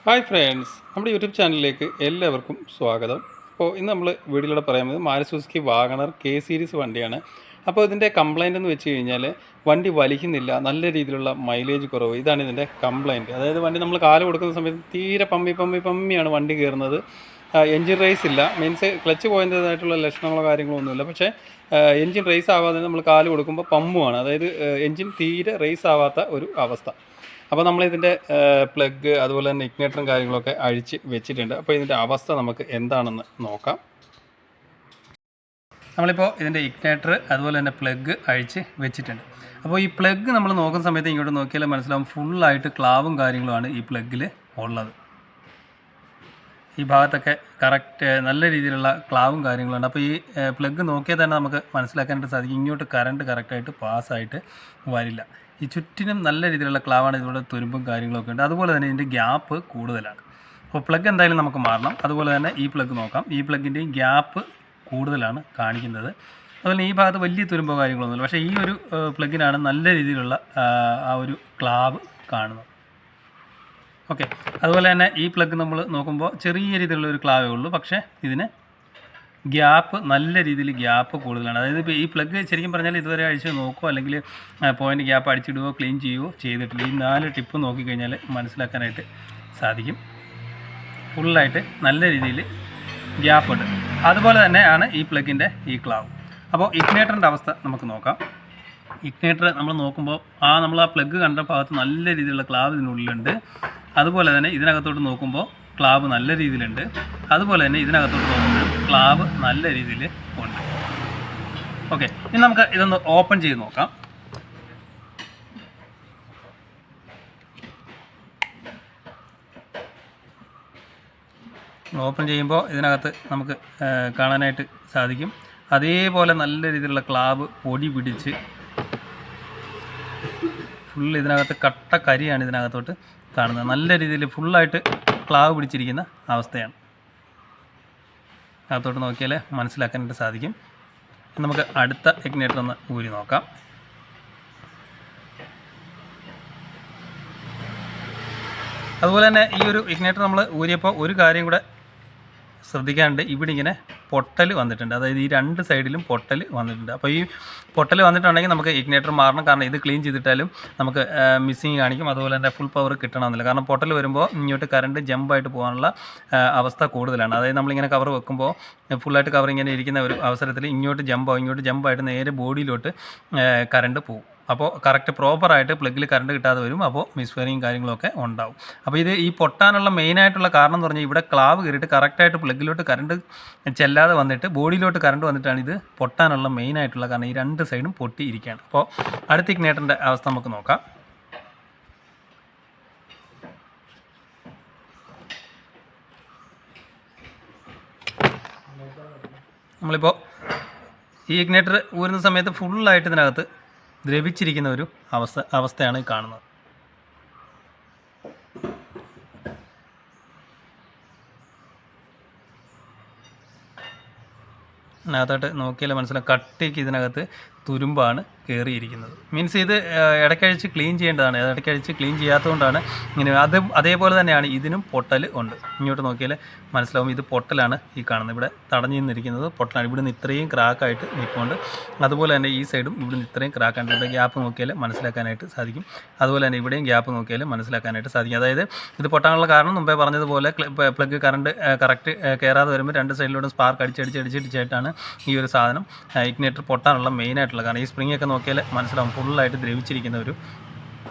Hi friends, നമ്മുടെ YouTube ചാനലിലേക്ക് എല്ലാവർക്കും സ്വാഗതം. അപ്പോൾ ഇന്ന് നമ്മൾ വീഡിയോയിലൂടെ പറയുന്നത് Maruti Suzuki WagonR K series വണ്ടിയാണ്. അപ്പോൾ ഇതിൻ്റെ കംപ്ലൈൻ്റ് എന്ന് വെച്ച് കഴിഞ്ഞാൽ വണ്ടി വലിക്കുന്നില്ല, നല്ല രീതിയിലുള്ള മൈലേജ് കുറവ്. ഇതാണ് ഇതിൻ്റെ കംപ്ലൈൻറ്റ്. അതായത് വണ്ടി നമ്മൾ കാല് കൊടുക്കുന്ന സമയത്ത് തീരെ പമ്മിയാണ് വണ്ടി കയറുന്നത്. എൻജിൻ റേസ് ഇല്ല, മീൻസ് ക്ലച്ച് പോയതിൻ്റേതായിട്ടുള്ള ലക്ഷണങ്ങളോ കാര്യങ്ങളോ ഒന്നുമില്ല. പക്ഷേ എൻജിൻ റേസ് ആവാതെ നമ്മൾ കാല് കൊടുക്കുമ്പോൾ പമ്മുമാണ്, അതായത് എൻജിൻ തീരെ റേസ് ആവാത്ത ഒരു അവസ്ഥ. അപ്പോൾ നമ്മളിതിൻ്റെ പ്ലഗ് അതുപോലെ തന്നെ ഇഗ്നേറ്ററും കാര്യങ്ങളൊക്കെ അഴിച്ച് വെച്ചിട്ടുണ്ട്. അപ്പോൾ ഇതിൻ്റെ അവസ്ഥ നമുക്ക് എന്താണെന്ന് നോക്കാം. നമ്മളിപ്പോൾ ഇതിൻ്റെ ഇഗ്നേറ്റർ അതുപോലെ തന്നെ പ്ലഗ് അഴിച്ച് വെച്ചിട്ടുണ്ട്. അപ്പോൾ ഈ പ്ലഗ് നമ്മൾ നോക്കുന്ന സമയത്ത് ഇങ്ങോട്ട് നോക്കിയാൽ മനസ്സിലാവും, ഫുള്ളായിട്ട് ക്ലാവും കാര്യങ്ങളുമാണ് ഈ പ്ലഗിൽ ഉള്ളത്. ഈ ഭാഗത്തൊക്കെ കറക്റ്റ് നല്ല രീതിയിലുള്ള ക്ലാവും കാര്യങ്ങളുണ്ട്. അപ്പോൾ ഈ പ്ലഗ് നോക്കിയാൽ തന്നെ നമുക്ക് മനസ്സിലാക്കാനായിട്ട് സാധിക്കും, ഇങ്ങോട്ട് കറണ്ട് കറക്റ്റായിട്ട് പാസ്സായിട്ട് വരില്ല. ഈ ചുറ്റിനും നല്ല രീതിയിലുള്ള ക്ലാവാണ്, ഇതിലൂടെ തുരുമ്പും കാര്യങ്ങളൊക്കെ ഉണ്ട്. അതുപോലെ തന്നെ ഇതിൻ്റെ ഗ്യാപ്പ് കൂടുതലാണ്. അപ്പോൾ പ്ലഗ് എന്തായാലും നമുക്ക് മാറണം. അതുപോലെ തന്നെ ഈ പ്ലഗ് നോക്കാം, ഈ പ്ലഗിൻ്റെയും ഗ്യാപ്പ് കൂടുതലാണ് കാണിക്കുന്നത്. അതുപോലെ ഈ ഭാഗത്ത് വലിയ തുരുമ്പോ കാര്യങ്ങളൊന്നുമില്ല. പക്ഷേ ഈ ഒരു പ്ലഗിനാണ് നല്ല രീതിയിലുള്ള ആ ഒരു ക്ലാവ് കാണുന്നത്. ഓക്കെ, അതുപോലെ തന്നെ ഈ പ്ലഗ് നമ്മൾ നോക്കുമ്പോൾ ചെറിയ രീതിയിലുള്ള ഒരു ക്ലാവേ ഉള്ളൂ, പക്ഷേ ഇതിന് ഗ്യാപ്പ് നല്ല രീതിയിൽ ഗ്യാപ്പ് കൂടുതലാണ്. അതായത് ഇപ്പോൾ ഈ പ്ലഗ് ശരിക്കും പറഞ്ഞാൽ ഇതുവരെ അഴിച്ച് നോക്കുമോ അല്ലെങ്കിൽ പോയിൻ്റ് ഗ്യാപ്പ് അടിച്ചിടുകയോ ക്ലീൻ ചെയ്യുകയോ ചെയ്തിട്ടില്ല. ഈ 4 ടിപ്പ് നോക്കിക്കഴിഞ്ഞാൽ മനസ്സിലാക്കാനായിട്ട് സാധിക്കും, ഫുള്ളായിട്ട് നല്ല രീതിയിൽ ഗ്യാപ്പുണ്ട്. അതുപോലെ തന്നെയാണ് ഈ പ്ലഗിൻ്റെ ഈ ക്ലാവ്. അപ്പോൾ ഇഗ്നേറ്ററിൻ്റെ അവസ്ഥ നമുക്ക് നോക്കാം. ഇഗ്നേറ്റർ നമ്മൾ നോക്കുമ്പോൾ നമ്മൾ ആ പ്ലഗ് കണ്ട ഭാഗത്ത് നല്ല രീതിയിലുള്ള ക്ലാവ് ഇതിനുള്ളിലുണ്ട്. അതുപോലെ തന്നെ ഇതിനകത്തോട്ട് നോക്കുമ്പോൾ ക്ലാവ് നല്ല രീതിയിലുണ്ട്. അതുപോലെ തന്നെ ഇതിനകത്തോട്ട് നോക്കുമ്പോൾ ക്ലാവ് നല്ല രീതിയിൽ ഉണ്ട്. ഓക്കെ, ഇനി നമുക്ക് ഇതൊന്ന് ഓപ്പൺ ചെയ്ത് നോക്കാം. ഓപ്പൺ ചെയ്യുമ്പോൾ ഇതിനകത്ത് നമുക്ക് കാണാനായിട്ട് സാധിക്കും, അതേപോലെ നല്ല രീതിയിലുള്ള ക്ലാവ് പൊടി പിടിച്ച് ഫുൾ ഇതിനകത്ത് കട്ട കരിയാണ് ഇതിനകത്തോട്ട് കാണുന്നത്. നല്ല രീതിയിൽ ഫുള്ളായിട്ട് ക്ലാവ് പിടിച്ചിരിക്കുന്ന അവസ്ഥയാണ്. അകത്തോട്ട് നോക്കിയാൽ മനസ്സിലാക്കാനായിട്ട് സാധിക്കും. നമുക്ക് അടുത്ത ഇഗ്നേറ്റർ ഒന്ന് ഊരി നോക്കാം. അതുപോലെ തന്നെ ഈ ഒരു ഇഗ്നേറ്റർ നമ്മൾ ഊരിയപ്പോൾ ഒരു കാര്യം കൂടെ ശ്രദ്ധിക്കാനുണ്ട്, ഇവിടെ ഇങ്ങനെ പൊട്ടൽ വന്നിട്ടുണ്ട്. അതായത് ഈ 2 സൈഡിലും പൊട്ടൽ വന്നിട്ടുണ്ട്. അപ്പോൾ ഈ പൊട്ടൽ വന്നിട്ടുണ്ടെങ്കിൽ നമുക്ക് ഇഗ്നേറ്റർ മാറണം. കാരണം ഇത് ക്ലീൻ ചെയ്തിട്ടാലും നമുക്ക് മിസ്സിങ് കാണിക്കും. അതുപോലെ തന്നെ ഫുൾ പവർ കിട്ടണമെന്നില്ല. കാരണം പൊട്ടൽ വരുമ്പോൾ ഇങ്ങോട്ട് കറണ്ട് ജമ്പായിട്ട് പോകാനുള്ള അവസ്ഥ കൂടുതലാണ്. അതായത് നമ്മളിങ്ങനെ കവർ വെക്കുമ്പോൾ ഫുള്ളായിട്ട് കവർ ഇങ്ങനെ ഇരിക്കുന്ന ഒരു അവസരത്തിൽ ഇങ്ങോട്ട് ജമ്പായിട്ട് നേരെ ബോഡിയിലോട്ട് കറണ്ട് പോകും. അപ്പോൾ കറക്റ്റ് പ്രോപ്പറായിട്ട് പ്ലഗിൽ കറണ്ട് കിട്ടാതെ വരും. അപ്പോൾ മിസ്ഫയറിങ് കാര്യങ്ങളൊക്കെ ഉണ്ടാവും. അപ്പോൾ ഈ പൊട്ടാനുള്ള മെയിനായിട്ടുള്ള കാരണം എന്ന് പറഞ്ഞാൽ ഇവിടെ ക്ലാവ് കയറിയിട്ട് കറക്റ്റായിട്ട് പ്ലഗിലോട്ട് കറണ്ട് ചെല്ലാതെ വന്നിട്ട് ബോഡിയിലോട്ട് കറണ്ട് വന്നിട്ടാണ് ഇത് പൊട്ടാനുള്ള മെയിനായിട്ടുള്ള കാരണം. ഈ 2 സൈഡും പൊട്ടി ഇരിക്കുകയാണ്. അപ്പോൾ അടുത്ത ഇഗ്നേറ്ററിൻ്റെ അവസ്ഥ നമുക്ക് നോക്കാം. നമ്മളിപ്പോൾ ഈ ഇഗ്നേറ്റർ ഊരുന്ന സമയത്ത് ഫുള്ളായിട്ട് ഇതിനകത്ത് ദ്രവിച്ചിരിക്കുന്ന ഒരു അവസ്ഥയാണ് കാണുന്നത്. അതിനകത്തോട്ട് നോക്കിയാൽ മനസ്സിലാവും, കട്ടിക്ക് ഇതിനകത്ത് തുരുമ്പാണ് കയറിയിരിക്കുന്നത്. മീൻസ് ഇത് ഇടയ്ക്കഴിച്ച് ക്ലീൻ ചെയ്യേണ്ടതാണ്. ഇടയ്ക്കഴിച്ച് ക്ലീൻ ചെയ്യാത്തതുകൊണ്ടാണ് ഇങ്ങനെ. അതേപോലെ തന്നെയാണ് ഇതിനും പൊട്ടൽ ഉണ്ട്. ഇങ്ങോട്ട് നോക്കിയാൽ മനസ്സിലാവും, ഇത് പൊട്ടലാണ് ഈ കാണുന്നത്. ഇവിടെ തടഞ്ഞു നിന്നിരിക്കുന്നത് പൊട്ടലാണ്. ഇവിടുന്ന് ഇത്രയും ക്രാക്കായിട്ട് നിൽപ്പുണ്ട്. അതുപോലെ തന്നെ ഈ സൈഡും ഇവിടുന്ന് ഇത്രയും ക്രാക്കായിട്ട് ഇവിടെ ഗ്യാപ്പ് നോക്കിയാൽ മനസ്സിലാക്കാനായിട്ട് സാധിക്കും. അതുപോലെ തന്നെ ഇവിടെയും ഗ്യാപ്പ് നോക്കിയാൽ മനസ്സിലാക്കാനായിട്ട് സാധിക്കും. അതായത് ഇത് പൊട്ടാനുള്ള കാരണം മുമ്പേ പറഞ്ഞതുപോലെ പ്ലഗ് കറണ്ട് കറക്റ്റ് കയറാതെ വരുമ്പോൾ 2 സൈഡിലോട്ടും സ്പാർക്ക് അടിച്ചടിച്ചായിട്ടാണ് ഈ ഒരു സാധനം ഇഗ്നേറ്റർ പൊട്ടാനുള്ള മെയിനായിട്ടുള്ള കാരണം. ഈ സ്പ്രിങ്ങൊക്കെ നോക്കിയാൽ മനസ്സിലാവും, ഫുള്ളായിട്ട് ദ്രവിച്ചിരിക്കുന്ന ഒരു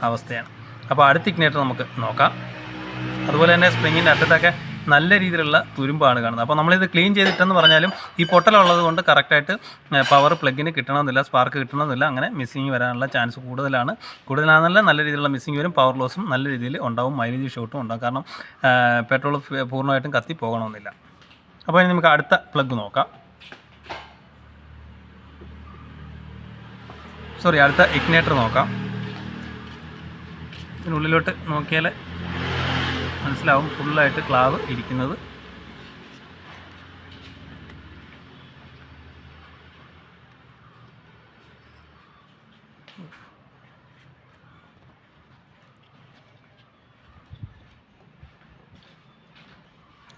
അവസ്ഥയാണ്. അപ്പോൾ അടുത്ത ഇഗ്നേറ്റർ നമുക്ക് നോക്കാം. അതുപോലെ തന്നെ സ്പ്രിങ്ങിൻ്റെ അറ്റത്തൊക്കെ നല്ല രീതിയിലുള്ള തുരുമ്പാണ് കാണുന്നത്. അപ്പോൾ നമ്മളിത് ക്ലീൻ ചെയ്തിട്ടെന്ന് പറഞ്ഞാലും ഈ പൊട്ടലുള്ളത് കൊണ്ട് കറക്റ്റായിട്ട് പവർ പ്ലഗിന് കിട്ടണമെന്നില്ല, സ്പാർക്ക് കിട്ടണമെന്നില്ല. അങ്ങനെ മിസ്സിങ് വരാനുള്ള ചാൻസ് കൂടുതലാണെന്നല്ല, നല്ല രീതിയിലുള്ള മിസ്സിങ് വരും. പവർ ലോസും നല്ല രീതിയിൽ ഉണ്ടാവും, മൈലേജ് ഷോട്ടും ഉണ്ടാകും. കാരണം പെട്രോൾ പൂർണ്ണമായിട്ടും കത്തി പോകണമെന്നില്ല. അപ്പോൾ ഇനി നമുക്ക് അടുത്ത പ്ലഗ് നോക്കാം. അടുത്ത ഇഗ്നേറ്റർ നോക്കാം. ഇതിനുള്ളിലോട്ട് നോക്കിയാൽ മനസ്സിലാവും, ഫുള്ളായിട്ട് ക്ലാവ് ഇരിക്കുന്നത്.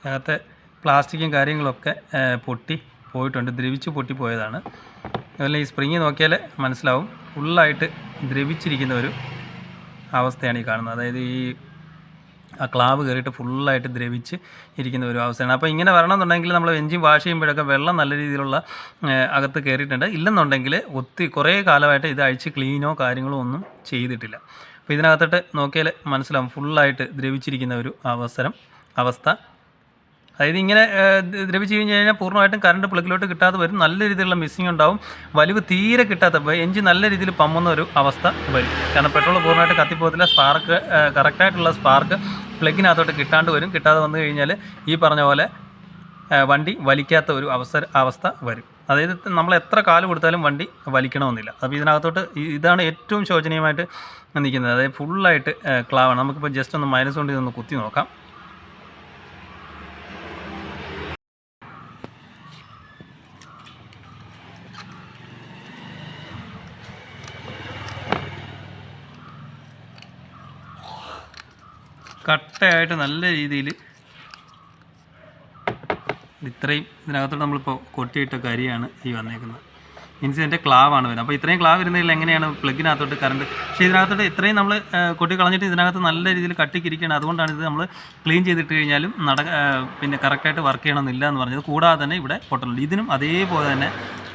അകത്തെ പ്ലാസ്റ്റിക്കും കാര്യങ്ങളൊക്കെ പൊട്ടി പോയിട്ടുണ്ട്, ദ്രവിച്ച് പൊട്ടിപ്പോയതാണ്. അതുപോലെ ഈ സ്പ്രിങ് നോക്കിയാൽ മനസ്സിലാവും ഫുള്ളായിട്ട് ദ്രവിച്ചിരിക്കുന്ന ഒരു അവസ്ഥയാണ് ഈ കാണുന്നത്. അതായത് ഈ ആ ക്ലാവ് കയറിയിട്ട് ഫുള്ളായിട്ട് ദ്രവിച്ച് ഇരിക്കുന്ന ഒരു അവസ്ഥയാണ്. അപ്പോൾ ഇങ്ങനെ വരണമെന്നുണ്ടെങ്കിൽ നമ്മൾ എൻജിൻ വാഷ് ചെയ്യുമ്പോഴൊക്കെ വെള്ളം നല്ല രീതിയിലുള്ള അകത്ത് കയറിയിട്ടുണ്ട്. ഇല്ലെന്നുണ്ടെങ്കിൽ കുറേ കാലമായിട്ട് ഇത് അഴിച്ച് ക്ലീനോ കാര്യങ്ങളോ ഒന്നും ചെയ്തിട്ടില്ല. അപ്പോൾ ഇതിനകത്തോട്ട് നോക്കിയാൽ മനസ്സിലാവും ഫുള്ളായിട്ട് ദ്രവിച്ചിരിക്കുന്ന ഒരു അവസ്ഥ. അതായത് ഇങ്ങനെ ദ്രവിച്ച് കഴിഞ്ഞ് കഴിഞ്ഞാൽ പൂർണ്ണമായിട്ടും കറണ്ട് പ്ലഗിലോട്ട് കിട്ടാതെ വരും, നല്ല രീതിയിലുള്ള മിസ്സിങ് ഉണ്ടാവും, വലിവ് തീരെ കിട്ടാത്ത എഞ്ചിൻ നല്ല രീതിയിൽ പമ്മുന്ന ഒരു അവസ്ഥ വരും. കാരണം പെട്രോൾ പൂർണ്ണമായിട്ട് കത്തിപ്പോകത്തില്ല, സ്പാർക്ക് കറക്റ്റായിട്ടുള്ള സ്പാർക്ക് പ്ലഗിനകത്തോട്ട് കിട്ടാതെ വന്നു കഴിഞ്ഞാൽ ഈ പറഞ്ഞ പോലെ വണ്ടി വലിക്കാത്ത ഒരു അവസ്ഥ വരും. അതായത് നമ്മൾ എത്ര കാല് കൊടുത്താലും വണ്ടി വലിക്കണമെന്നില്ല. അപ്പോൾ ഇതിനകത്തോട്ട് ഇതാണ് ഏറ്റവും ശോചനീയമായിട്ട് നിൽക്കുന്നത്. അതായത് ഫുള്ളായിട്ട് ക്ലാവാണ്. നമുക്കിപ്പോൾ ജസ്റ്റ് ഒന്ന് മൈനസ് കൊണ്ട് ഇതൊന്ന് കുത്തി നോക്കാം. കട്ടയായിട്ട് നല്ല രീതിയിൽ ഇത്രയും ഇതിനകത്തോട്ട് നമ്മളിപ്പോൾ കൊട്ടിയിട്ട കരിയാണ് ഈ വന്നേക്കുന്നത്. മീൻസ് ഇതിൻ്റെ ക്ലാവാണ് വരുന്നത്. അപ്പോൾ ഇത്രയും ക്ലാവ് വരുന്നതിൽ എങ്ങനെയാണ് പ്ലഗിനകത്തോട്ട് കറണ്ട്, പക്ഷേ ഇതിനകത്തോട്ട് ഇത്രയും നമ്മൾ കൊട്ടി കളഞ്ഞിട്ട് ഇതിനകത്ത് നല്ല രീതിയിൽ കട്ടിക്കിരിക്കുകയാണ്. അതുകൊണ്ടാണ് ഇത് നമ്മൾ ക്ലീൻ ചെയ്തിട്ട് കഴിഞ്ഞാലും പിന്നെ കറക്റ്റായിട്ട് വർക്ക് ചെയ്യണമെന്നില്ല എന്ന് പറഞ്ഞത്. കൂടാതെ തന്നെ ഇവിടെ പൊട്ടലുണ്ട്, ഇതിനും അതേപോലെ തന്നെ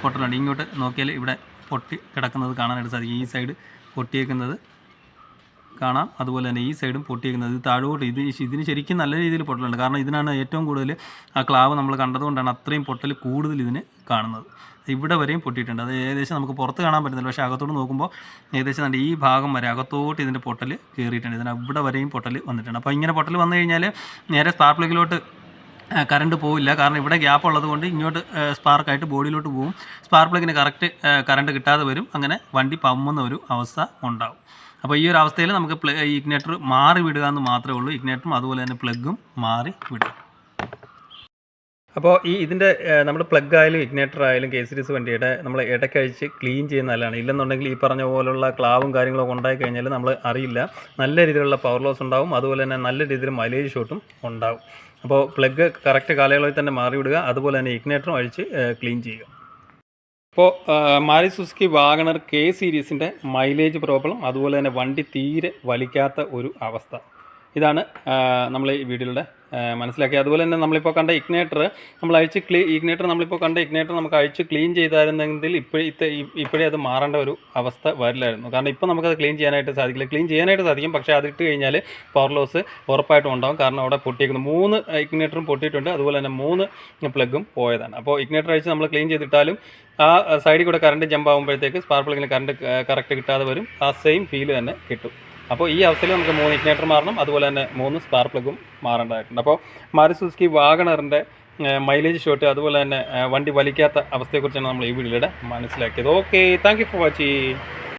പൊട്ടലുണ്ട്. ഇങ്ങോട്ട് നോക്കിയാൽ ഇവിടെ പൊട്ടി കിടക്കുന്നത് കാണാനായിട്ട് സാധിക്കും. ഈ സൈഡ് പൊട്ടിയേക്കുന്നത് കാണാം, അതുപോലെ തന്നെ ഈ സൈഡും പൊട്ടിയേക്കുന്നത്. ഇത് താഴോട്ട് ഇതിന് ശരിക്കും നല്ല രീതിയിൽ പൊട്ടലുണ്ട്. കാരണം ഇതിനാണ് ഏറ്റവും കൂടുതൽ ആ ക്ലാവ് നമ്മൾ കണ്ടതുകൊണ്ടാണ് അത്രയും പൊട്ടൽ കൂടുതൽ ഇതിന് കാണുന്നത്. ഇവിടെ വരെയും പൊട്ടിയിട്ടുണ്ട്. അത് ഏകദേശം നമുക്ക് പുറത്ത് കാണാൻ പറ്റുന്നില്ല, പക്ഷേ അകത്തോട്ട് നോക്കുമ്പോൾ ഏകദേശം ഈ ഭാഗം വരെ അകത്തോട്ട് ഇതിൻ്റെ പൊട്ടൽ കയറിയിട്ടുണ്ട്. ഇതിന് ഇവിടെ വരെയും പൊട്ടൽ വന്നിട്ടുണ്ട്. അപ്പോൾ ഇങ്ങനെ പൊട്ടൽ വന്നു കഴിഞ്ഞാൽ നേരെ സ്പാർക്ക് പ്ലഗിലോട്ട് കറണ്ട് പോവില്ല. കാരണം ഇവിടെ ഗ്യാപ്പ് ഉള്ളത് കൊണ്ട് ഇങ്ങോട്ട് സ്പാർക്കായിട്ട് ബോഡിയിലോട്ട് പോകും. സ്പാർക്ക് പ്ലഗിന് കറക്റ്റ് കറണ്ട് കിട്ടാതെ വരും. അങ്ങനെ വണ്ടി പമ്മുന്ന ഒരു അവസ്ഥ ഉണ്ടാവും. അപ്പോൾ ഈ ഒരു അവസ്ഥയിൽ നമുക്ക് ഇഗ്നേറ്റർ മാറി വിടുക എന്ന് മാത്രമേ ഉള്ളൂ. ഇഗ്നേറ്ററും അതുപോലെ തന്നെ പ്ലഗും മാറി വിടുക. അപ്പോൾ ഇതിൻ്റെ നമ്മുടെ പ്ലഗ് ആയാലും ഇഗ്നേറ്റർ ആയാലും കെ സീരീസ് വണ്ടിയുടെ നമ്മൾ ഇടയ്ക്കഴിച്ച് ക്ലീൻ ചെയ്യുന്ന നല്ലതാണ്. ഇല്ലെന്നുണ്ടെങ്കിൽ ഈ പറഞ്ഞ പോലുള്ള ക്ലാവും കാര്യങ്ങളൊക്കെ ഉണ്ടായി കഴിഞ്ഞാൽ നമ്മൾ അറിയില്ല, നല്ല രീതിയിലുള്ള പവർ ലോസ് ഉണ്ടാവും, അതുപോലെ തന്നെ നല്ല രീതിയിൽ മൈലേജ് ഷോട്ടും ഉണ്ടാവും. അപ്പോൾ പ്ലഗ് കറക്റ്റ് കാലയളവിൽ തന്നെ മാറി വിടുക, അതുപോലെ തന്നെ ഇഗ്നേറ്ററും അഴിച്ച് ക്ലീൻ ചെയ്യുക. ഇപ്പോൾ മാരുതി സുസുക്കി വാഗണർ കെ സീരീസിൻ്റെ മൈലേജ് പ്രോബ്ലം, അതുപോലെ തന്നെ വണ്ടി തീരെ വലിക്കാത്ത ഒരു അവസ്ഥ, ഇതാണ് നമ്മൾ ഈ വീഡിയോയിലൂടെ മനസ്സിലാക്കി. അതുപോലെ തന്നെ നമ്മളിപ്പോൾ കണ്ട ഇഗ്നേറ്റർ നമ്മൾ ഇഗ്നേറ്റർ നമുക്ക് അഴിച്ച് ക്ലീൻ ചെയ്തായിരുന്നെങ്കിൽ ഇപ്പോഴേ അത് മാറേണ്ട ഒരു അവസ്ഥ വരില്ലായിരുന്നു. കാരണം ഇപ്പോൾ നമുക്കത് ക്ലീൻ ചെയ്യാനായിട്ട് സാധിക്കില്ല. ക്ലീൻ ചെയ്യാനായിട്ട് സാധിക്കും, പക്ഷേ അതിട്ട് കഴിഞ്ഞാൽ പവർ ലോസ് ഉറപ്പായിട്ടും ഉണ്ടാകും. കാരണം അവിടെ പൊട്ടിയിരിക്കുന്നു, 3 ഇഗ്നേറ്ററും പൊട്ടിയിട്ടുണ്ട്, അതുപോലെ തന്നെ 3 പ്ലഗും പോയതാണ്. അപ്പോൾ ഇഗ്നേറ്റർ അഴിച്ച് നമ്മൾ ക്ലീൻ ചെയ്തിട്ടാലും ആ സൈഡിൽ കൂടെ കറണ്ട് ജമ്പ് ആകുമ്പോഴത്തേക്ക് സ്പാർക്ക് പ്ലഗിന് കറണ്ട് കറക്റ്റ് കിട്ടാതെ വരും. ആ സെയിം ഫീൽ തന്നെ കിട്ടും. അപ്പോൾ ഈ അവസ്ഥയിൽ നമുക്ക് 3 ഇഗ്നേറ്റർ മാറണം, അതുപോലെ തന്നെ 3 സ്പാർക്ക് പ്ലഗും മാറേണ്ടതായിട്ടുണ്ട്. അപ്പോൾ മാരുതി സുസുക്കി വാഗണറിൻ്റെ മൈലേജ് ഷോട്ട്, അതുപോലെ തന്നെ വണ്ടി വലിക്കാത്ത അവസ്ഥയെക്കുറിച്ചാണ് നമ്മൾ ഈ വീഡിയോയിലൂടെ മനസ്സിലാക്കിയത്. Okay, thank you for watching.